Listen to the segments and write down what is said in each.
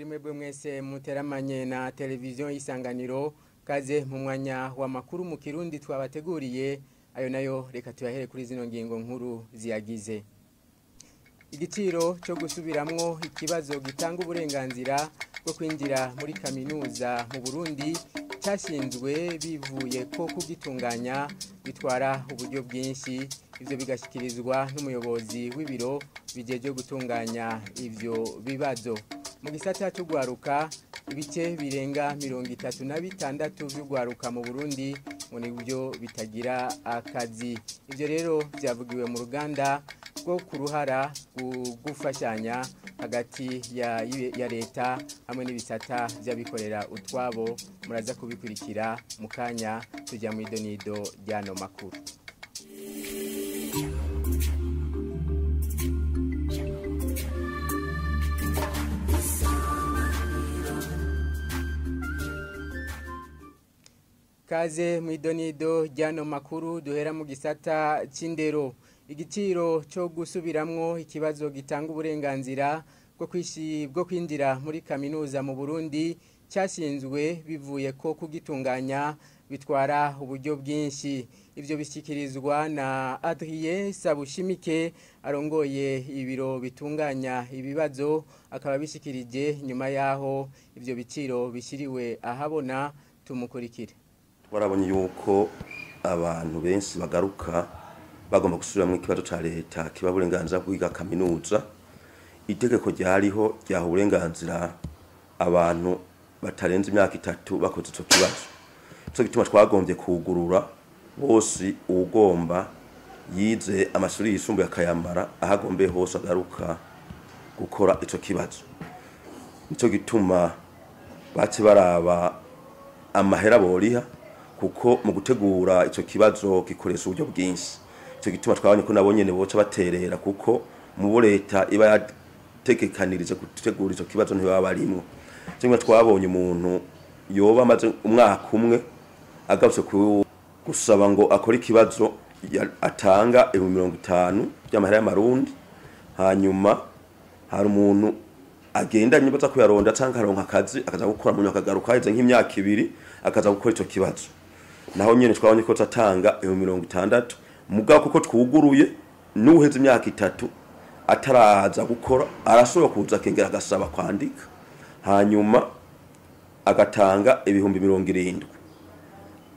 mwebwe mwese muteramanye na televiziyo y'isanganiro kaze mu mwanya wa makuru mu Kirundi twabateguriye ayo nayo reka tuyahere kuri zino ngingo nkuru ziyagize. Igiciro cyo gusubiramwo ikibazo gitanga uburenganzira bwo kwinjira muri kaminuza mu Burundi cyashinzwe bivuye ko kugitunganya bitwara uburyo bwinshi, ivyo bigashikirizwa n'umuyobozi w'ibiro bijeje gutunganya ivyo bibazo. Mu gisata cyo gwaruka ibice birenga 36 by'ugwaruka mu Burundi ngo nibyo bitagira akazi. Ivyo rero byavugiwe mu ruganda rwo kuruhara gufashanya hagati ya leta hamwe n'ibisata by'abikorera utwabo. Muraza kubikurikira mu kanya tujya mu idonido ryano makuru. Kaze mu idonido ryano makuru duhera mu gisata c'indero. Igiciro cyo gusubiramwo ikibazo gitanga uburenganzira bwo kwinjira muri kaminuza mu Burundi cyashinzwe bivuye ko kugitunganya bitwara uburyo bwinshi. Ivyo bishyikirizwa na Adrien Sabushimike arongoye ibiro bitunganya ibibazo, akaba bishikirije nyuma yaho ivyo biciro bishiriwe ahabona. Tumukurikire. Warabonye yuko abantu benshi bagaruka bagomba gusubira mu kibazo ca leta kiba burenganzira kwiga kaminuza. Itegeko ryariho rya uburenganzira abantu batarenze imyaka 3 bakoze ico kibazo. Cyo gituma twagombye kugurura bose ugomba yize amashuri yisumbuye akayambara ahagombe hose agaruka gukora ico kibazo. Nico gituma bace baraba amahera boriha kuko mu gutegura ico kibazo gikoresha uburyo bwinshi. Ico gituma twabonye ko nabo nyene boca baterera kuko mu leta iba yategekanirije gutegura ico kibazo ntibaba barimwo. Cyangwa twabonye umuntu yoba amaze umwaka umwe agarutse gusaba ngo akore ikibazo atanga 50 by'amahera y'amarundi, hanyuma hari umuntu agenda nyibaza ko yaronda canka aronka akazi akaza gukora mu myaka garuka heze nk'imyaka 2 akaza gukora ico kibazo. Naho nyene twabonye ko tatanga 60 mugabo kuko twuguruye n'uheze imyaka 3 ataraza gukora arashobora kuza kengera agasaba kwandika, hanyuma agatanga 70.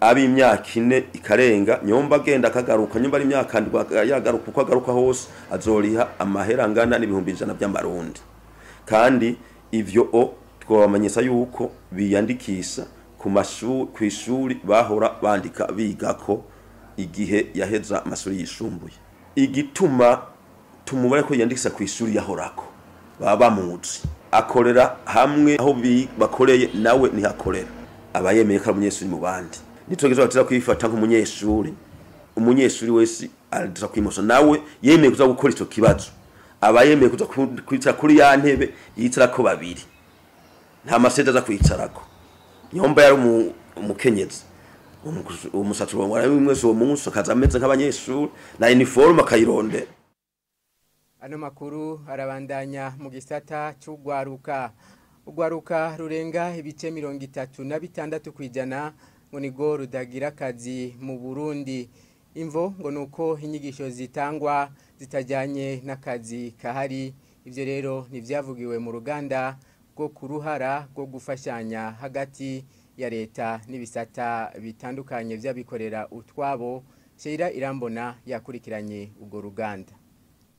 Abi imyaka 4 ikarenga nyomba agenda akagaruka, nyomba ari imyaka yagaruka uko agaruka hose azoriha amahera angana n'100 by'amarundi. Kandi ivyo twabamenyesha yuko biyandikisha ku kwishuri bahora bandika bigako igihe yaheza amasuri yisumbuye. Igituma tumubare ko yandikisha kwishuri yahorako baba muzi akorera hamwe aho bakoreye nawe ntihakorera abayemeye ko umunyeshuri mu bandi. Nitwegeza batira kwifata nk'umunyeshuri, umunyeshuri wese aradira kwimoso nawe yemeye kuza gukora ico kibazo. Abayemeye kuza kwicara kuri ya ntebe yicarako babiri nta maseda za kwicarako. Nyomba yari umukenyezi umusatsi wangwa mwese uwo munsi akaza ameze nk'abanyeshuri na uniforme akayirondera. Ano makuru arabandanya mu gisata cy'ugwaruka. Ugwaruka rurenga ibice 36 kwijana ngo nigo rudagira akazi mu Burundi. Imvo ngo nuko inyigisho zitangwa zitajyanye n'akazi kahari. Ivyo rero nivyavugiwe mu ruganda rwo kuruhara rwo gufashanya hagati ya leta n'ibisata bitandukanye by'abikorera utwabo. Sheira Irambona yakurikiranye ubwo ruganda.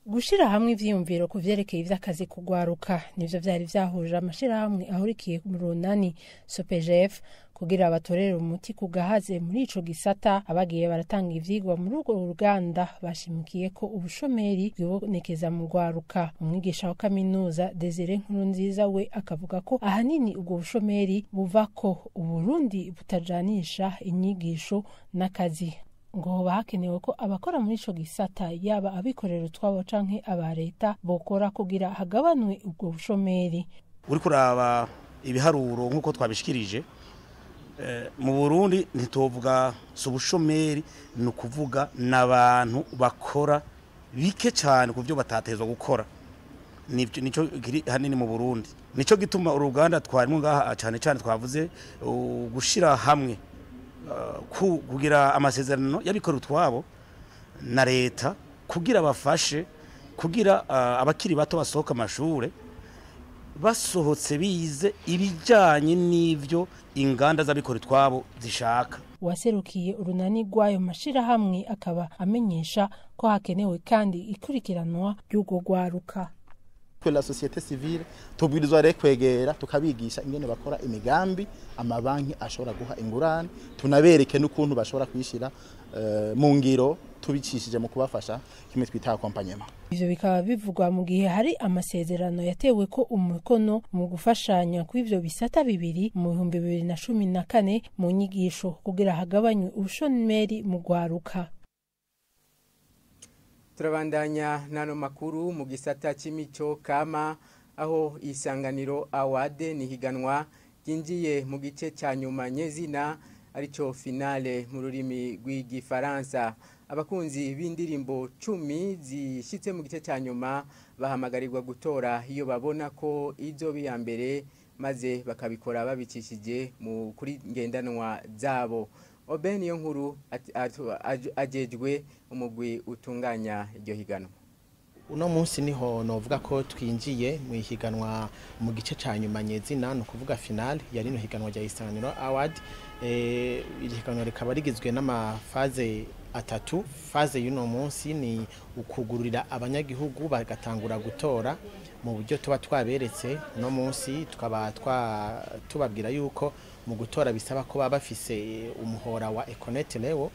Gushira hamwe ivyiyumviro kuvyerekeye ivy'akazi kugwaruka nivyo vyari vyahuje amashira hamwe ahurikiye mu runani SOPEJF kugira abatorera umuti kugahaze muri ico gisata. Abagiye baratanga ivyigwa muri urwo ruganda bashimikiye ko ubushomeri bwibonekeza mu gwaruka. Umwigisha wa kaminuza Desire Nkurunziza we akavuga ko ahanini ubwo bushomeri buva ko Uburundi butajanisha inyigisho n'akazi. Ngo bakenewe ko abakora muri ico gisata yaba abikorera utwabo canke aba leta bokora kugira hagabanwe ubwo bushomeri. Uri kuraba ibiharuro nkuko twabishikirije mu Burundi ntitovuga ubushomeri, no kuvuga nabantu bakora bike cyane ku byo batatezwa gukora. nico kiri hanini mu Burundi. Nico gituma uruganda twarimo ngaha cyane cyane twavuze gushira hamwe kugira amasezerano yabikora utwabo na leta kugira bafashe kugira abakiri bato basohoka amashure basohotse bize ibijanye n'ivyo inganda z'abikora utwabo zishaka. Waserukiye urunani rw'ayo mashirahamwe akaba amenyesha ko hakenewe kandi ikurikiranwa ry'ugo gwaruka. La société civile tubwirizwa rero kwegera tukabigisha ingene bakora imigambi, amabanki ashobora guha ingurane, tunabereke n'ukuntu bashobora kwishira mu ngiro tubicishije mu kubafasha kimwe twita accompagnement. Ivyo bikaba bivugwa mu gihe hari amasezerano yatewe ko umukono mu gufashanya kw'ivyo bisata bibiri mu 2014 mu nyigisho kugira hagabanywe ubushomeri mu gwaruka. Turabandanya nano makuru mu gisata c'imico kama aho Isanganiro Award ni higanwa ryinjiye mu gice ca nyuma nyezina arico finale mu rurimi rw'igifaransa. Abakunzi b'indirimbo 10 zishitse mu gice ca nyuma bahamagarirwa gutora iyo babona ko izo biyambere maze bakabikora babicishije mu kuri ngendanwa zabo. Oben yo nkuru ajejwe umugwi utunganya iryo higanwa. Uno munsi niho novuga ko twinjiye mu higanwa mu gice ca nyuma nyezina no kuvuga finale yari no higanwa rya Isanganiro Award. Iri higanwa rikaba rigizwe n'amafaze atatu. Faze y'uno munsi ni ukugururira abanyagihugu bagatangura gutora mu buryo tuba twaberetse. No munsi tukaba tubabwira yuko mu gutora bisaba ko baba bafise umuhora wa Econet Leo.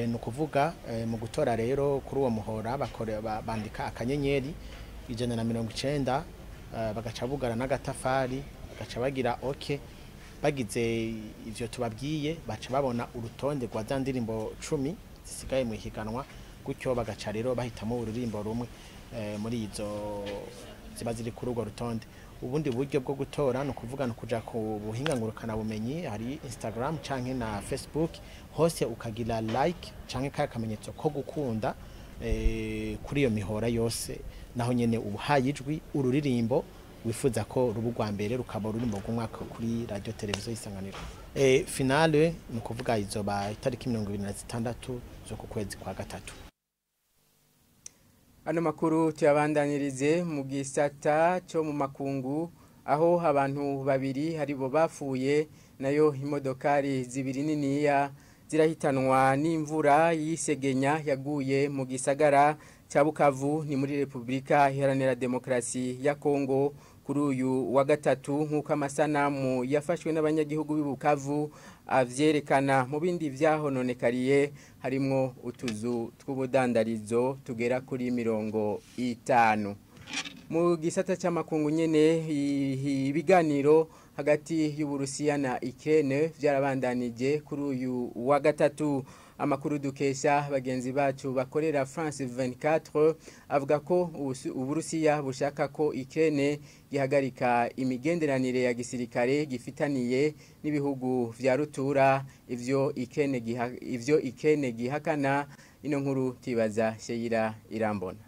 No kuvuga mu gutora rero kuri uwo muhora bandika akanyenyeri 190 bagaca bugara n'agatafari bagaca bagira OK. Bagize ivyo tubabwiye baca babona urutonde rwa za ndirimbo 10 zisigaye mu higanwa, gutyo bagaca rero bahitamo ururimbo rumwe muri izo ziba ziri kuri urwo rutonde. Ubundi buryo bwo gutora no kuvuga no kuja ku buhinga ngurukana bumenyi hari Instagram canke na Facebook, hose ukagira like canke kamenyetso ko gukunda kuri iyo mihora yose, naho nyene ubuhayijwi ururirimbo wifuza ko rubugwa mbere rukaba ururimbo rw'umwaka kuri radio televiziyo Isanganiro. Finale no kuvuga izoba itariki 26 zo ku kwezi kwa gatatu. Ano makuru tuyabandanirize mu gisata cyo mu makungu aho abantu babiri haribo bafuye nayo imodokari zibiri niniya zirahitanwa n'imvura yisegenya yaguye mu gisagara cya Bukavu ni muri Republika Iharanira Demokarasi ya Kongo kuri uyu wa gatatu nk'uko amasanamu yafashwe n'abanyagihugu b'i Bukavu avyerekana. Mu bindi vyahononekariye harimwo utuzu tw'ubudandarizo tugera kuri 50. Mu gisata cy'amakungu nyene ibiganiro hagati y'Uburusiya na Ukraine vyarabandanije kuri uyu wa gatatu. Amakuru dukesha bagenzi bacu bakorera France 24 avuga ko Uburusiya bushaka ko Ukraine gihagarika imigenderanire ya gisirikare gifitaniye n'ibihugu vya rutura ivyo Ukraine gihakana. Ino nkuru tibaza Sheira Irambona.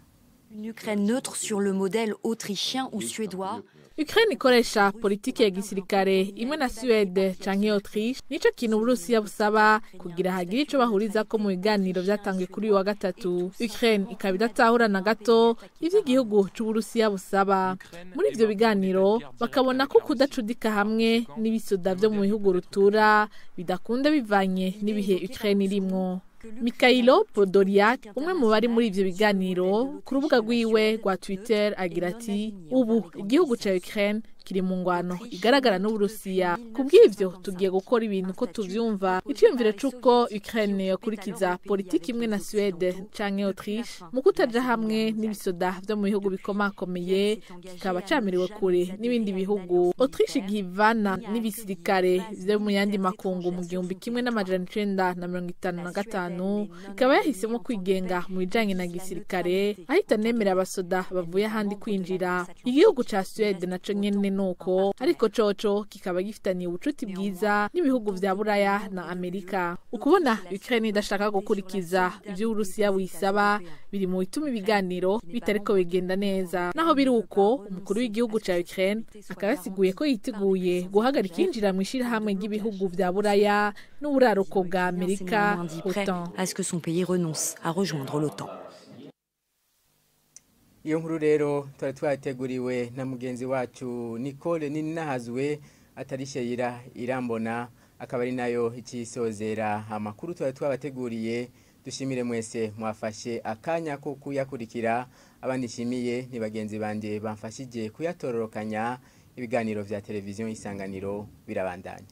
Une Ukraine neutre sur le modèle autrichien ou suédois. Ukraine ikoresha politiki ya gisirikare imwe na Suède canke Autriche, nico kintu Uburusiya busaba kugira hagire ico bahuriza ko mu biganiro vyatangiye kuri wa gatatu. Ukraine ikaba idatahura na gato ivyo igihugu c'Uburusiya busaba. Muri ivyo biganiro bakabona ko kudacudika hamwe n'ibisoda vyo mu bihugu rutura bidakunda bivanye n'ibihe Ukraine irimwo. Mikhailo Podolyak umwe mu bari muri ivyo biganiro ku rubuga rwiwe rwa Twitter agira ati ubu igihugu ca Ukraine kiri mu ngwano igaragara n'Uburusiya, kubw'ivyo tugiye gukora ibintu ko tuvyumva. Iciyumviro c'uko Ukraine yakurikiza politiki imwe na Suède canke Autriche mu kutaja hamwe n'ibisoda vyo mu bihugu bikomakomeye kikaba camiriwe kure n'ibindi bihugu. Autriche igivana n'ibisirikare vyo mu yandi makungu mu 1955 ikaba yahisemo kwigenga mu bijanye na gisirikare ahita nemera abasoda bavuye ahandi kwinjira. Igihugu ca Suède naco nyene nuko ariko coco kikaba gifitaniye ubucuti bwiza n'ibihugu vya Buraya na Amerika. Ukubona Ukraine idashaka gukurikiza ivyo Urusiya wisaba biri mu bituma ibiganiro bitariko bigenda neza. Naho biri uko umukuru w'igihugu ca Ukraine akaba yasiguye ko yiteguye guhagarika injira mu ishirahamwe ry'ibihugu vya Buraya n'uburaruko bwa Amerika OTAN. À ce que son pays renonce à rejoindre l'OTAN. Iyo nkuru rero twari twateguriwe na mugenzi wacu Nicole Ninahazwe atarishayira irambona akaba ari nayo ikisozera amakuru twari twabateguriye. Dushimire mwese mwafashe akanya ko kuyakurikira. Abandi shimiye ni bagenzi banje bamfashije kuyatororokanya. Ibiganiro vya televiziyo Isanganiro birabandanya.